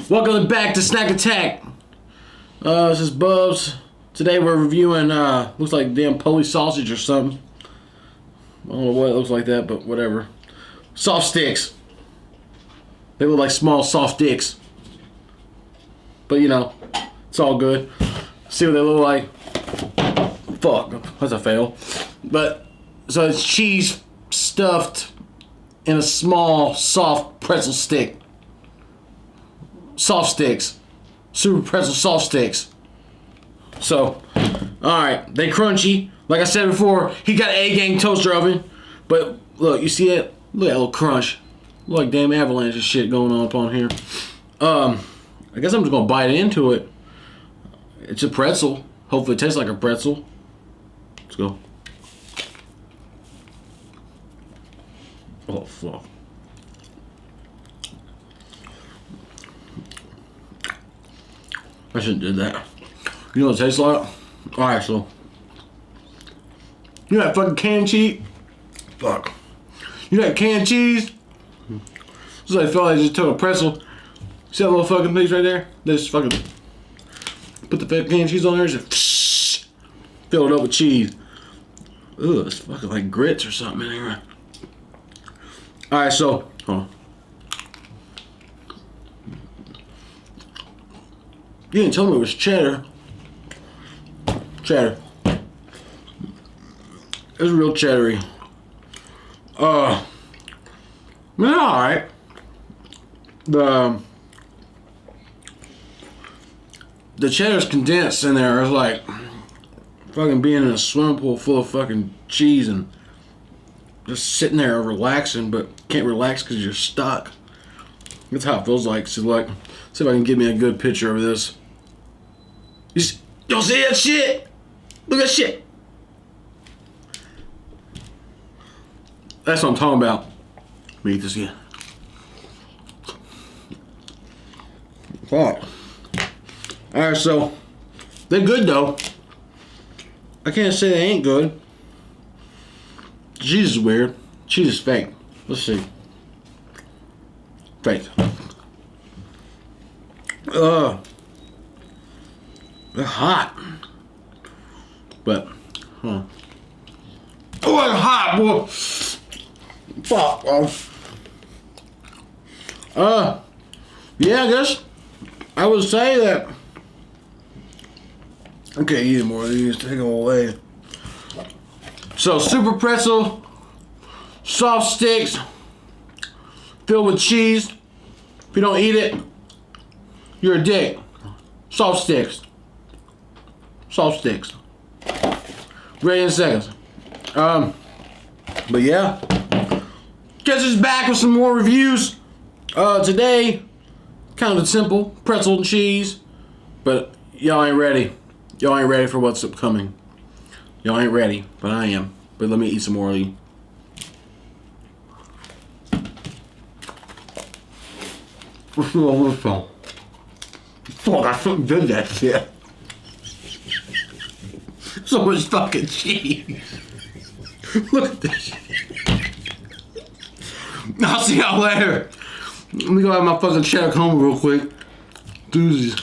Welcome back to Snack Attack. This is Bubs. Today we're reviewing, looks like damn police sausage or something. I don't know what it looks like that, but whatever. Softstix. They look like small soft dicks. But you know, it's all good. See what they look like. Fuck, that's a fail. But, so it's cheese stuffed in a small soft pretzel stick. Softstix. SuperPretzel Softstix. So, alright, they crunchy. Like I said before, he got an A-gang toaster oven. But look, you see it? Look at that little crunch. Look like damn avalanche and shit going on up on here. I guess I'm just gonna bite into it. It's a pretzel. Hopefully it tastes like a pretzel. Let's go. Oh fuck. I shouldn't have did that. You know what it tastes like? Alright, so. You know that fucking canned cheese? Fuck. You know that canned cheese? It's like I felt like I just took a pretzel. See that little fucking piece right there? They just fucking put the canned cheese on there and just fill it up with cheese. Ugh, it's fucking like grits or something in here. Alright, so. Hold on. You didn't tell me it was cheddar. Cheddar. It's real cheddary. Alright. The cheddar's condensed in there. It's like fucking being in a swimming pool full of fucking cheese and just sitting there relaxing, but can't relax because you're stuck. That's how it feels like. So like, see if I can get me a good picture of this. Y'all see that shit? Look at that shit. That's what I'm talking about. Let me eat this again. Fuck. Alright, so they're good though. I can't say they ain't good. Cheese is weird. Cheese is fake. Let's see. Fake. They're hot. But, huh. Oh, it's hot, boy. Fuck, yeah, I guess I would say that. I can't eat more of these. Take them away. So, SuperPretzel, Softstix, filled with cheese. If you don't eat it, you're a dick. Softstix. Softstix. Ready in seconds. But yeah. Guess it's back with some more reviews. Today, kind of simple. Pretzel and cheese. But y'all ain't ready. Y'all ain't ready for what's upcoming. Y'all ain't ready, but I am. But let me eat some more of these. Fuck, I fucking did that shit. So much fucking cheese. Look at this shit. I'll see y'all later. Let me go have my fucking cheddar coma real quick. Doozies.